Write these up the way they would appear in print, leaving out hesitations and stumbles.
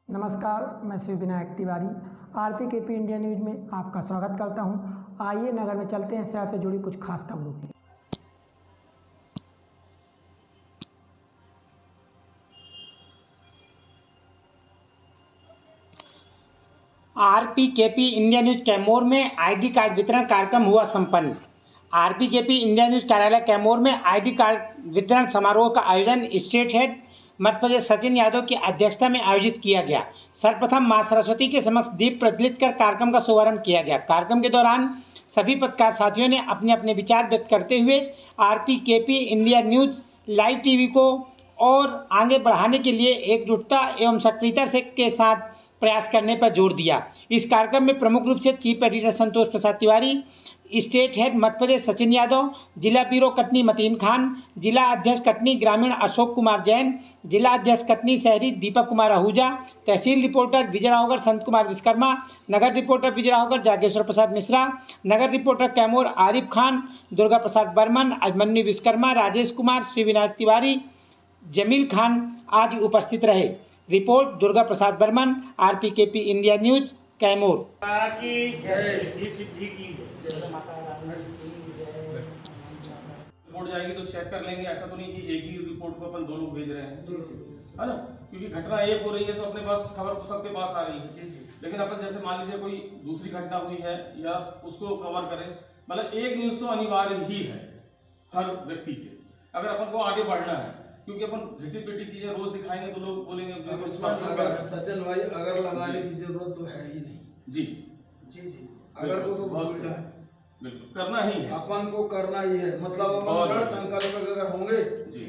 नमस्कार, मैं Shiv Vinayak Tiwari RPKP India news में आपका स्वागत करता हूं। आइए नगर में चलते हैं शहर से जुड़ी कुछ खास खबरों की। RPKP इंडिया न्यूज कैमूर में ID कार्ड वितरण कार्यक्रम हुआ संपन्न। RPKP इंडिया न्यूज कार्यालय कैमूर में ID कार्ड वितरण समारोह का आयोजन स्टेट हेड मध्य प्रदेश सचिन यादव की अध्यक्षता में आयोजित किया गया। सर्वप्रथम मां सरस्वती के समक्ष दीप प्रज्वलित कर कार्यक्रम का शुभारंभ किया गया। कार्यक्रम के दौरान सभी पत्रकार साथियों ने अपने अपने विचार व्यक्त करते हुए RPKP India news live TV को और आगे बढ़ाने के लिए एकजुटता एवं सक्रियता के साथ प्रयास करने पर जोर दिया। इस कार्यक्रम में प्रमुख रूप से चीफ एडिटर संतोष प्रसाद तिवारी, स्टेट हेड मध्य प्रदेश सचिन यादव, जिला ब्यूरो कटनी मतीन खान, जिला अध्यक्ष कटनी ग्रामीण अशोक कुमार जैन, जिला अध्यक्ष कटनी शहरी दीपक कुमार आहूजा, तहसील रिपोर्टर विजयरावगढ़ संत कुमार विश्वकर्मा, नगर रिपोर्टर विजयरावगढ़ जागेश्वर प्रसाद मिश्रा, नगर रिपोर्टर कैमूर आरिफ खान, दुर्गा प्रसाद बर्मन, अभिमन्यु विश्वकर्मा, राजेश कुमार, शिव विनायक तिवारी, जमील खान आज उपस्थित रहे। Report Durga Prasad Barman, RPKP India news Kaimur. Report जाएगी तो चेक कर लेंगे। ऐसा तो नहीं कि एक ही रिपोर्ट को अपन दो लोग भेज रहे हैं, है ना, क्योंकि घटना एक हो रही है तो अपने पास खबर तो सबके पास आ रही है। लेकिन अपन जैसे मान लीजिए कोई दूसरी घटना हुई है या उसको कवर करें, मतलब एक न्यूज तो अनिवार्य ही है हर व्यक्ति से, अगर अपन को आगे बढ़ना है, क्योंकि अपन घिसी पिटी चीजें रोज दिखाएंगे तो लोग बोलेंगे सचिन भाई अगर लगाने की जरूरत तो है ही नहीं। जी जी जी अगर को तो बिल्कुल करना ही है, अपन को करना ही है। मतलब अपन दृढ़ संकल्प अगर होंगे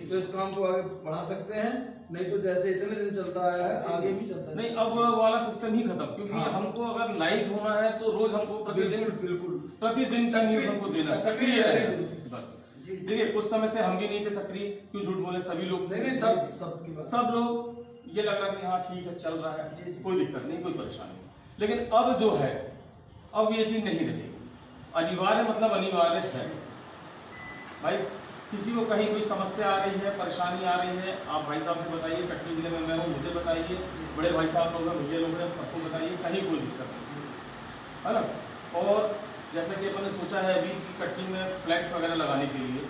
तो इस काम को आगे बढ़ा सकते हैं, नहीं तो जैसे इतने दिन चलता आया है आगे भी चलता है। नहीं, अब वाला सिस्टम ही खत्म, क्योंकि हमको अगर लाइव होना है तो रोज हमको प्रतिदिन का न्यूज हमको देना सक्रिय है। बस देखिए, कुछ समय से हम भी नहीं थे सक्रिय, क्यों झूठ बोले, सभी लोग सब लोग ये लग रहा कि हाँ ठीक है चल रहा है, कोई दिक्कत नहीं, कोई परेशानी नहीं। लेकिन अब जो है, अब ये चीज नहीं रहेगी। अनिवार्य मतलब अनिवार्य है भाई। किसी को कहीं कोई समस्या आ रही है, परेशानी आ रही है, आप भाई साहब से बताइए, कटनी जिले में मैं हूँ, मुझे बताइए, बड़े भाई साहब लोग हैं, भैया लोग हैं, सबको बताइए, कहीं कोई दिक्कत नहीं है ना। और जैसा कि अपन ने सोचा है अभी कि कटनी में फ्लैक्स वगैरह लगाने के लिए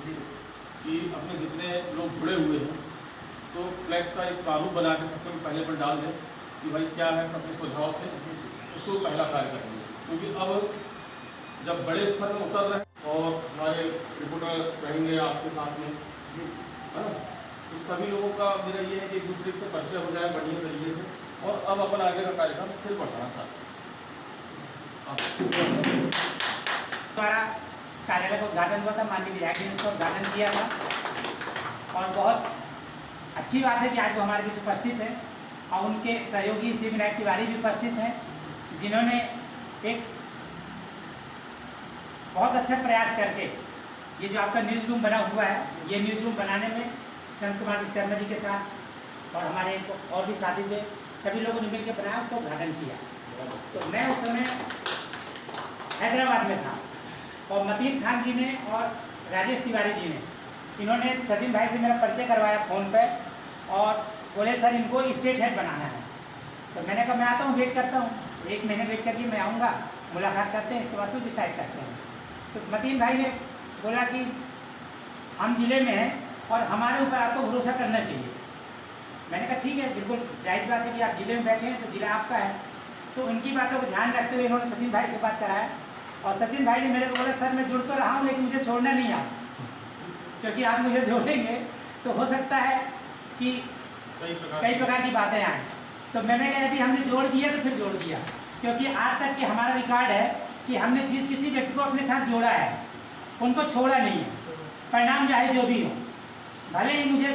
कि अपने जितने लोग जुड़े हुए हैं तो फ्लैक्स का एक प्रारूप बना के सबको पहले पर डाल दें कि भाई क्या है, सबके सुझाव से उसको पहला कार्य करेंगे। क्योंकि अब जब बड़े स्तर में उतर रहे और हमारे रिपोर्टर रहेंगे आपके साथ में, है ना, तो सभी लोगों का मेरा ये है कि एक दूसरे से परिचय हो जाए बढ़िया तरीके से, और अब अपन आगे का कार्यक्रम फिर बढ़ाना चाहते हैं। द्वारा कार्यालय का उद्घाटन हुआ था, माननीय विधायक जी ने उसका उद्घाटन किया था, और बहुत अच्छी बात है कि आज वो हमारे बीच उपस्थित है और उनके सहयोगी शिव विनायक तिवारी भी उपस्थित हैं, जिन्होंने एक बहुत अच्छा प्रयास करके ये जो आपका न्यूज़ रूम बना हुआ है, ये न्यूज़ रूम बनाने में संत कुमार विश्वकर्मा जी के साथ और हमारे और भी साथी थे, सभी लोगों ने मिलकर बनाया, उसका उद्घाटन किया। तो मैं उस समय हैदराबाद में था और मतीन खान जी ने और राजेश तिवारी जी ने, इन्होंने सचिन भाई से मेरा परिचय करवाया फ़ोन पे और बोले सर इनको स्टेट हेड बनाना है। तो मैंने कहा मैं आता हूँ, वेट करता हूँ, 1 महीने वेट करके मैं आऊँगा, मुलाकात करते हैं, इसके बाद तो डिसाइड करते हैं। तो मतीन भाई ने बोला कि हम जिले में हैं और हमारे ऊपर आपको भरोसा करना चाहिए। मैंने कहा ठीक है, बिल्कुल जायज़ बात है कि आप जिले में बैठे हैं तो जिला आपका है। तो उनकी बातों को ध्यान रखते हुए इन्होंने सचिन भाई से बात कराया और सचिन भाई ने मेरे को बोला सर मैं जुड़ तो रहा हूँ लेकिन मुझे छोड़ना नहीं आप, क्योंकि आप मुझे जोड़ेंगे तो हो सकता है कि कई प्रकार की बातें आएँ। तो मैंने कहा यदि हमने जोड़ दिया तो फिर जोड़ दिया, क्योंकि आज तक के हमारा रिकॉर्ड है कि हमने जिस किसी व्यक्ति को अपने साथ जोड़ा है उनको छोड़ा नहीं है, परिणाम चाहे जो भी हो, भले ही मुझे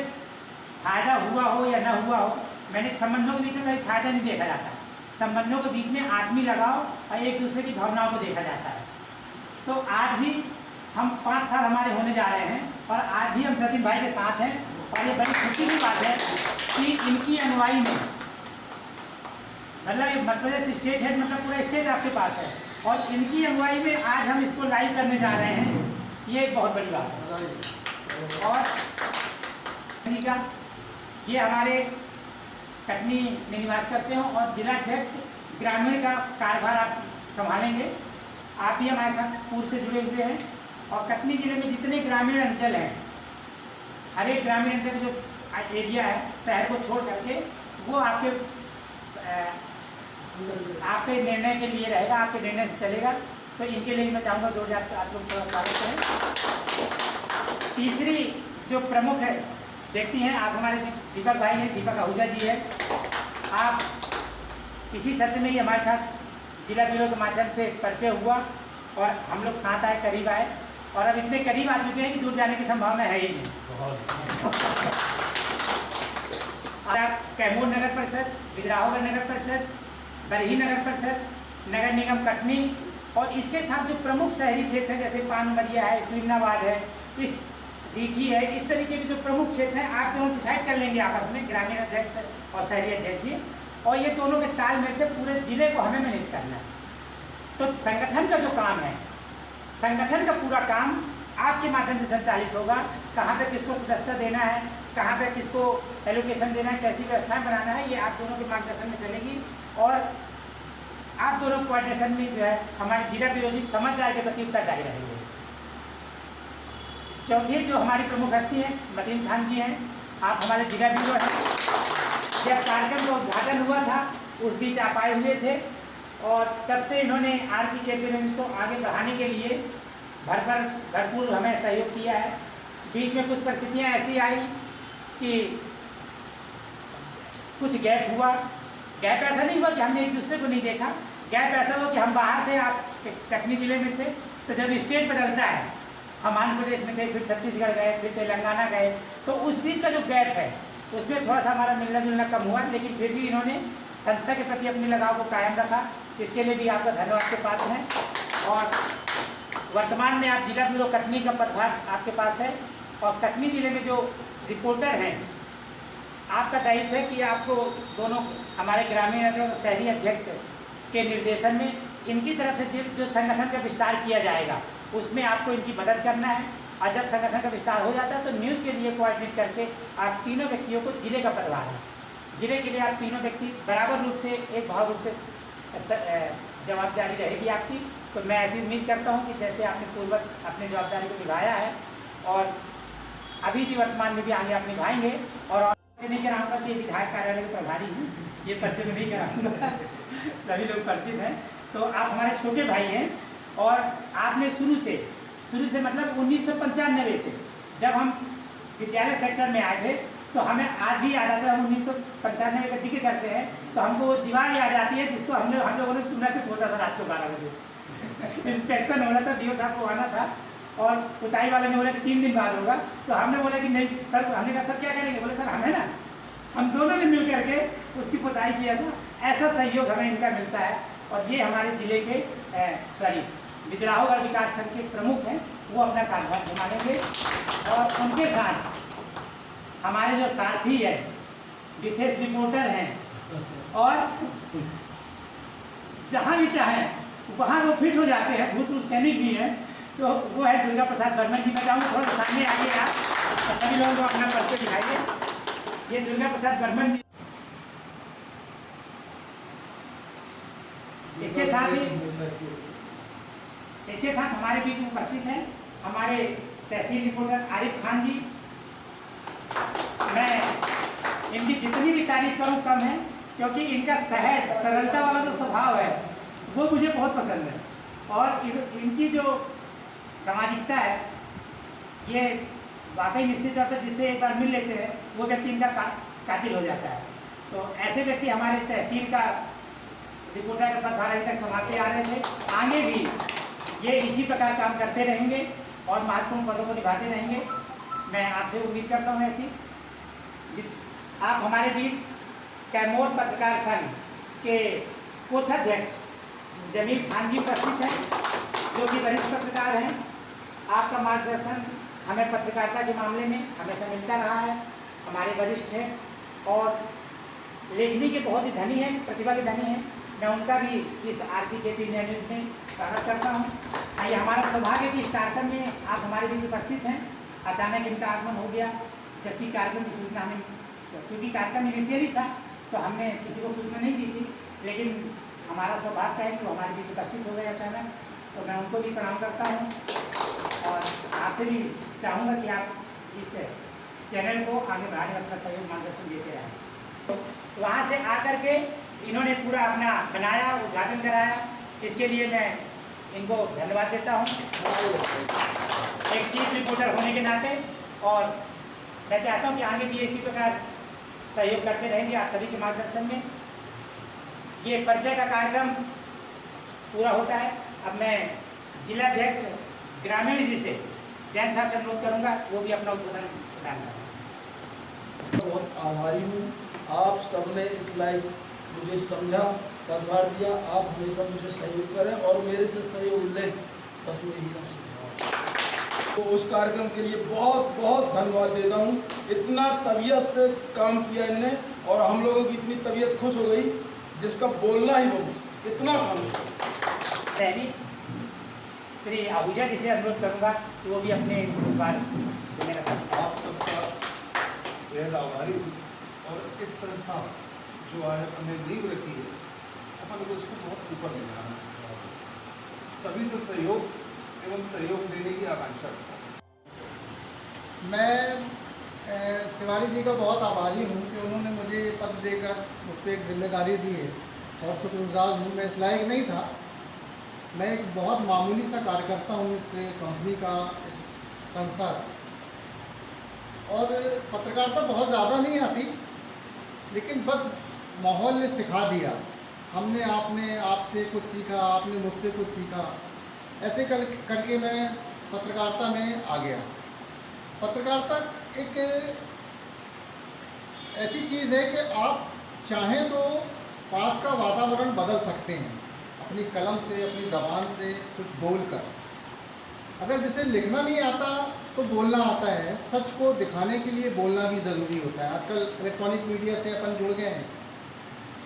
फायदा हुआ हो या ना हुआ हो। मैंने संबंधों के बीच में फायदा नहीं देखा जाता, संबंधों के बीच में आदमी लगाओ और एक दूसरे की भावनाओं को देखा जाता है। तो आज भी हम 5 साल हमारे होने जा रहे हैं और आज भी हम सचिन भाई के साथ हैं, और ये बड़ी खुशी की बात है कि इनकी अनुयायी में, मतलब मध्य प्रदेश स्टेट हेड मतलब पूरा स्टेट आपके पास है, और इनकी अनुयायी में आज हम इसको लाइव करने जा रहे हैं, ये एक बहुत बड़ी बात है। और ये हमारे कटनी में निवास करते हैं और जिलाध्यक्ष ग्रामीण का कार्यभार आप संभालेंगे। आप भी हमारे साथ पूर्व से जुड़े हुए हैं और कटनी जिले में जितने ग्रामीण अंचल हैं, हर एक ग्रामीण अंचल जो एरिया है शहर को छोड़ करके, वो आपके निर्णय के लिए रहेगा, आपके निर्णय से चलेगा। तो इनके लिए मैं चाहूँगा 2000 आप लोग थोड़ा स्वागत करें। तीसरी जो प्रमुख है व्यक्ति हैं, आप हमारे दीपक भाई हैं, दीपक आहूजा जी है। आप इसी सत्र में ही हमारे साथ जिला ब्यूरो के माध्यम से परिचय हुआ और हम लोग साथ आए, करीब आए और अब इतने करीब आ चुके हैं कि दूर जाने की संभावना है ही नहीं। और आप कैमूर नगर परिषद, बिजराहोगढ़ नगर परिषद, बरही नगर परिषद, नगर निगम कटनी और इसके साथ जो प्रमुख शहरी क्षेत्र हैं जैसे पानमरिया है, सुरनाबाद है, इस रीठी है, इस तरीके के जो प्रमुख क्षेत्र हैं, आप दोनों डिसाइड कर लेंगे आपस में, ग्रामीण अध्यक्ष और शहरी अध्यक्ष जी, और ये दोनों के तालमेल से पूरे जिले को हमें मैनेज करना है। तो संगठन का जो काम है, संगठन का पूरा काम आपके माध्यम से संचालित होगा। कहाँ पे किसको सदस्यता देना है, कहाँ पे किसको एलोकेशन देना है, कैसी व्यवस्थाएं बनाना है, ये आप दोनों के मार्गदर्शन में चलेगी और आप दोनों कोऑर्डिनेशन में जो है हमारे जिला ब्यूरो जी समाचार के प्रति उत्तरदायी रहेंगे। चौथी जो हमारी प्रमुख हस्ती हैं मतीन खान जी हैं, आप हमारे जिला ब्यूरो हैं। जब कार्यक्रम का उद्घाटन हुआ था उस बीच आप आए हुए थे और तब से इन्होंने RPKP रेंज को आगे बढ़ाने के लिए भरपूर हमें सहयोग किया है। बीच में कुछ परिस्थितियाँ ऐसी आई कि कुछ गैप हुआ। गैप ऐसा नहीं हुआ कि हमने एक दूसरे को नहीं देखा, गैप ऐसा हुआ कि हम बाहर थे, आप कटनी जिले में थे। तो जब स्टेट बदलता है, हम आंध्र प्रदेश में थे, फिर छत्तीसगढ़ गए, फिर तेलंगाना गए, तो उस बीच का जो गैप है उसमें थोड़ा सा हमारा मिलना जुलना कम हुआ, लेकिन फिर भी इन्होंने संस्था के प्रति अपने लगाव को कायम रखा। इसके लिए भी आपका धन्यवाद के पात्र हैं। और वर्तमान में आप जिला ब्यूरो कटनी का पदभार आपके पास है और कटनी जिले में जो रिपोर्टर हैं, आपका दायित्व है कि आपको दोनों हमारे ग्रामीण और शहरी अध्यक्ष के निर्देशन में इनकी तरफ से जो संगठन का विस्तार किया जाएगा उसमें आपको इनकी मदद करना है। और जब संगठन का विस्तार हो जाता है तो न्यूज़ के लिए कोऑर्डिनेट करके आप तीनों व्यक्तियों को जिले का पदभार है, जिले के लिए आप तीनों व्यक्ति बराबर रूप से एक भाव रूप से जवाबदारी रहेगी आपकी। तो मैं ऐसी उम्मीद करता हूँ कि जैसे आपने पूर्वक अपनी जवाबदारी को निभाया है और अभी भी वर्तमान में भी आगे आप निभाएंगे। और नहीं कराऊंगा कि विधायक कार्यालय के प्रभारी हैं, ये परिचय में नहीं कराऊंगा सभी लोग परिचित हैं। तो आप हमारे छोटे भाई हैं और आपने शुरू से मतलब 1995 से जब हम विद्यालय सेक्टर में आए थे तो हमें आज भी याद आता है। हम 1995 का जिक्र करते हैं तो हमको वो दीवार याद आती है जिसको हम लोगों ने चूना से खोदा था रात को 12 बजे। इंस्पेक्शन होना था, DO साहब को आना था और पुताई वाले ने बोला कि 3 दिन बाद होगा। तो हमने बोला कि नहीं सर, हमने कहा सर क्या करेंगे, बोले सर हम है ना, हम दोनों ने मिल करके उसकी पुताई किया था। ऐसा सहयोग हमें इनका मिलता है और ये हमारे जिले के बिजराहोगढ़ विकासखंड के प्रमुख हैं, वो अपना कार्यभार संभालेंगे। और उनके साथ हमारे जो साथी है, विशेष रिपोर्टर हैं और जहाँ भी चाहें वहाँ वो फिट हो जाते हैं, भूतपूर्व सैनिक भी हैं, तो वो है दुर्गा प्रसाद बर्मन जी। मैं चाहूँगा थोड़ा सामने आइए आप, सभी लोगों को अपना परिचय दिखाइए। ये दुर्गा प्रसाद बर्मन जी। इसके साथ हमारे बीच उपस्थित हैं हमारे तहसील रिपोर्टर आरिफ खान जी। मैं इनकी जितनी भी तारीफ करूं कम है, क्योंकि इनका सहज सरलता वाला जो स्वभाव है वो मुझे बहुत पसंद है और इनकी जो सामाजिकता है ये वाकई निश्चित तौर पर जिससे एक बार मिल लेते हैं वो व्यक्ति इनका कातिल हो जाता है। तो ऐसे व्यक्ति हमारे तहसील का रिपोर्टर का पदभार अभी तक संभालते आ रहे थे, आगे भी ये इसी प्रकार काम करते रहेंगे और महत्वपूर्ण पदों को निभाते रहेंगे। मैं आपसे उम्मीद करता हूँ ऐसी। आप हमारे बीच कैमूर पत्रकार संघ के कोषाध्यक्ष जमील खान जी उपस्थित हैं, जो कि वरिष्ठ पत्रकार हैं। आपका मार्गदर्शन हमें पत्रकारिता के मामले में हमेशा मिलता रहा है, हमारे वरिष्ठ हैं और लेखनी के बहुत ही धनी हैं, प्रतिभा के धनी हैं। मैं उनका भी इस RPKP इंडिया न्यूज़ में स्वागत करता हूँ। ये हमारा सौभाग्य कि स्टार्टअप में आप हमारे बीच उपस्थित हैं। अचानक इनका आगमन हो गया, जबकि कार्यक्रम की सूचना हमें, चूँकि कार्यक्रम इनिशियली था तो हमने किसी को सूचना नहीं दी थी, लेकिन हमारा सौभाग्य है कि वो हमारे बीच उपस्थित हो गए अचानक। तो मैं उनको भी प्रणाम करता हूँ और आपसे भी चाहूँगा कि आप इस चैनल को आगे बढ़ाने में अपना सहयोग मार्गदर्शन देते रहें। तो वहाँ से आकर के इन्होंने पूरा अपना बनाया, उद्घाटन कराया, इसके लिए मैं इनको धन्यवाद देता हूँ एक चीफ रिपोर्टर होने के नाते। और मैं चाहता हूँ कि आगे भी इसी प्रकार सहयोग करते रहेंगे आप सभी के मार्गदर्शन में। ये परिचय का कार्यक्रम पूरा होता है। अब मैं जिलाध्यक्ष ग्रामीण जी से जैन साहब से अनुरोध करूँगा, वो भी अपना उद्बोधन प्रदान करें। बहुत आभारी हूँ, आप सबने इस लाइव मुझे समझा, पदभार दिया। आप हमेशा मुझे सहयोग करें और मेरे से सहयोग लें, बस मैं यही तो उस कार्यक्रम के लिए बहुत बहुत धन्यवाद देता हूँ। इतना तबीयत से काम किया इनने और हम लोगों की इतनी तबीयत खुश हो गई जिसका बोलना ही बहुत, इतना काम पहली श्री आहूजा जी से अनुरोध करूँगा कि वो भी अपने बार देने का। आप सबका बेहद आभारी हूँ और इस संस्था जो आज अपन ने नींव रखी है, अपन को इसको बहुत ऊपर ले जाना है। सभी से सहयोग एवं सहयोग देने की आकांक्षा रखता हूँ। मैं तिवारी जी का बहुत आभारी हूँ कि उन्होंने मुझे पद देकर मुझ पर एक जिम्मेदारी दी है और शुक्रगुजार हूँ। मैं इस लायक नहीं था, मैं एक बहुत मामूली सा कार्यकर्ता हूँ इस कंपनी का, इस संस्था का। और पत्रकारिता बहुत ज़्यादा नहीं आती, लेकिन बस माहौल ने सिखा दिया। हमने आपने आपसे कुछ सीखा, आपने मुझसे कुछ सीखा, ऐसे करके मैं पत्रकारिता में आ गया। पत्रकारिता एक ऐसी चीज़ है कि आप चाहें तो पास का वातावरण बदल सकते हैं अपनी कलम से, अपनी ज़बान से कुछ बोलकर। अगर जिसे लिखना नहीं आता तो बोलना आता है। सच को दिखाने के लिए बोलना भी ज़रूरी होता है। आजकल इलेक्ट्रॉनिक मीडिया से अपन जुड़ गए हैं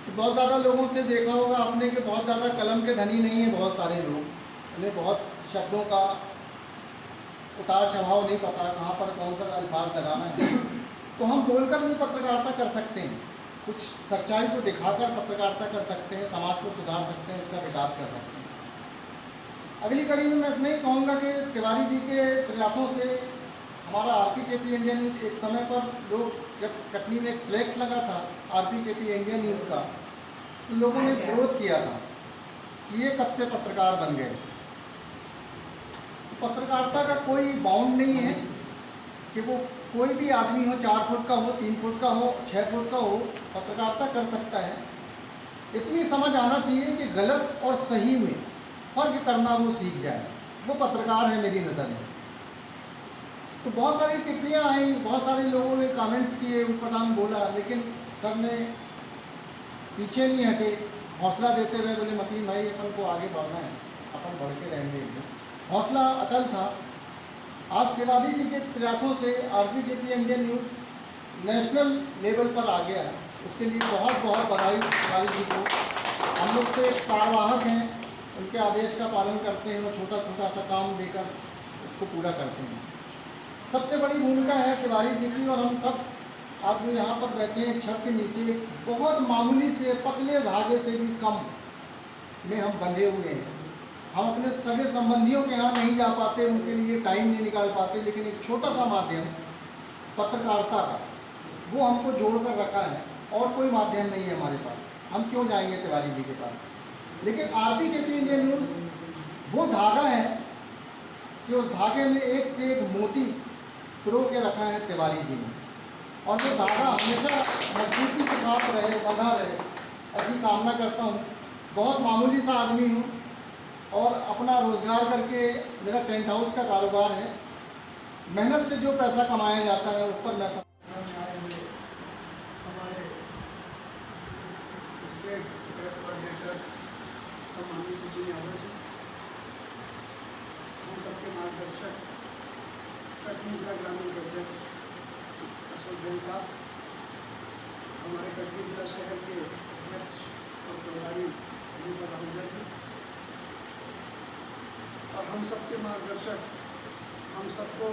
तो बहुत ज़्यादा लोगों से देखा होगा आपने कि बहुत ज़्यादा कलम के धनी नहीं है। बहुत सारे लोग, उन्हें बहुत शब्दों का उतार चढ़ाव नहीं पता, कहाँ पर कौन सा अल्फाज लगाना है। तो हम बोलकर भी पत्रकारिता कर सकते हैं, कुछ सच्चाई को दिखाकर पत्रकारिता कर सकते हैं, समाज को सुधार सकते हैं, उसका विकास कर सकते हैं। अगली कड़ी में मैं इतना ही कहूँगा कि तिवारी जी के प्रयासों से हमारा RPKP इंडिया न्यूज़, एक समय पर लोग जब कटनी में एक फ्लैक्स लगा था RPKP इंडिया न्यूज़ का, तो लोगों ने विरोध किया था कि ये कब से पत्रकार बन गए। पत्रकारिता का कोई बाउंड नहीं है कि वो कोई भी आदमी हो, 4 फुट का हो, 3 फुट का हो, 6 फुट का हो, पत्रकारिता कर सकता है। इतनी समझ आना चाहिए कि गलत और सही में फ़र्क करना वो सीख जाए, वो पत्रकार है मेरी नज़र में। तो बहुत सारी टिप्पणियाँ आई, बहुत सारे लोगों ने कमेंट्स किए, उटपटांग बोला, लेकिन सर ने पीछे नहीं हटे, हौसला देते रहे। बोले मतीन भाई अपन को आगे बढ़ना है, अपन बढ़ के रहेंगे। हौसला अटल था। आज तिवारी जी के प्रयासों से RPKP India news national level पर आ गया है, उसके लिए बहुत बहुत बधाई तिवारी जी को। हम लोग तो एक कार्यवाहक हैं, उनके आदेश का पालन करते हैं और छोटा छोटा सा काम देकर उसको पूरा करते हैं। सबसे बड़ी भूमिका है तिवारी जी की। और हम सब आज जो यहाँ पर बैठे हैं छत के नीचे, बहुत मामूली से पतले धागे से भी कम में हम बंधे हुए हैं। हम अपने सगे संबंधियों के यहाँ नहीं जा पाते, उनके लिए टाइम नहीं निकाल पाते, लेकिन एक छोटा सा माध्यम पत्रकारिता का वो हमको जोड़ कर रखा है और कोई माध्यम नहीं है हमारे पास। हम क्यों जाएंगे तिवारी जी के पास? लेकिन RPKP इंडिया न्यूज़ वो धागा है कि उस धागे में एक से एक मोती पिरो के रखा है तिवारी जी ने, और वो धागा हमेशा मजबूती के साथ रहे, बंधा रहे, ऐसी कामना करता हूँ। बहुत मामूली सा आदमी हूँ और अपना रोज़गार करके, मेरा टेंट हाउस का कारोबार है, मेहनत से जो पैसा कमाया जाता है उस पर मैं हमारे स्टेट कोऑर्डिनेटर सम्मानित सचिन यादव जी, हम सबके मार्गदर्शक कटनी जिला ग्रामीण के अध्यक्ष अशोक जैन साहब, हमारे कटनी जिला शहर के अध्यक्ष और प्रभारी आहूजा जी, और हम सबके मार्गदर्शक, हम सबको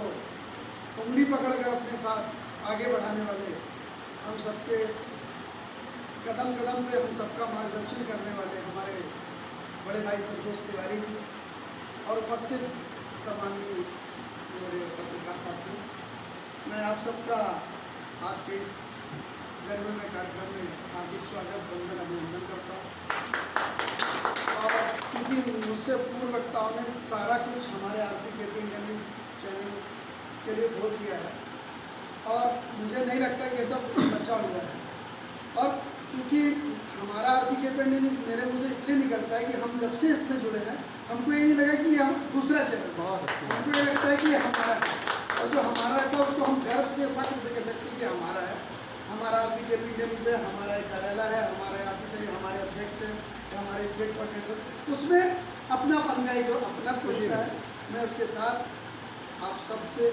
उंगली पकड़कर अपने साथ आगे बढ़ाने वाले, हम सबके कदम कदम पे हम सबका मार्गदर्शन करने वाले हमारे बड़े भाई संतोष तिवारी जी और उपस्थित सम्माननीय मेरे पत्रकार साथी, मैं आप सबका आज के इस गर्ममय कार्यक्रम में हार्दिक स्वागत, वंदन, अभिनंदन करता हूँ। और क्योंकि मुझसे पूर्व वक्ताओं ने सारा कुछ हमारे RPKP इंडिया न्यूज़ चैनल के लिए बोल दिया है और मुझे नहीं लगता कि ऐसा कुछ बचा हुआ है। और चूँकि हमारा RPKP इंडिया न्यूज़ मेरे मुँह से इसलिए निकलता है कि हम जब से इसमें जुड़े हैं हमको ये नहीं लगा कि हम दूसरा चैनल, हमको ये लगता है कि ये हमारा है और जो हमारा रहता है उसको हम गर्व से फख्र से कह सकते हैं कि हमारा है। हमारा RPKP इंडिया न्यूज़ है, हमारा एक कार्यालय है, हमारे ऑफिस है, हमारे अध्यक्ष है, हमारे स्टेट कोऑर्डिनेटर, उसमें अपनापन का जो अपनात्व होता है, मैं उसके साथ आप सबसे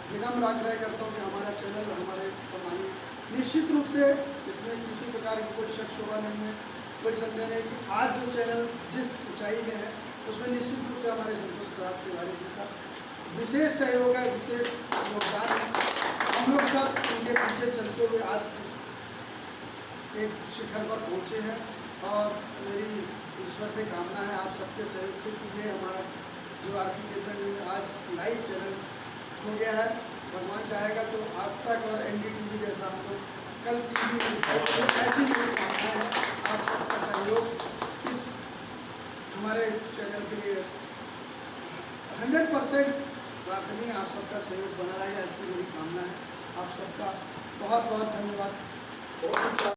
विनम्र आग्रह करता हूँ कि हमारा चैनल हमारे सम्मानित निश्चित रूप से इसमें किसी प्रकार की कोई शक शुबा नहीं है, कोई संदेह नहीं कि आज जो चैनल जिस ऊंचाई में है उसमें निश्चित रूप से हमारे संतोष तिवारी जी का विशेष सहयोग है, विशेष योगदान है। हम लोग सब उनके पीछे चलते हुए आज इस एक शिखर पर पहुँचे हैं और मेरी ईश्वर से कामना है आप सबके सहयोग से कि ये हमारा जो RPKP आज लाइव चैनल हो गया है, भगवान चाहेगा तो आज तक और NDTV जैसा हम लोग कल TV ऐसी मेरी कामना है। आप सबका सहयोग इस हमारे चैनल के लिए 100% प्रार्थनीय, आप सबका सहयोग बना रहेगा, ऐसी मेरी कामना है। आप सबका बहुत बहुत धन्यवाद।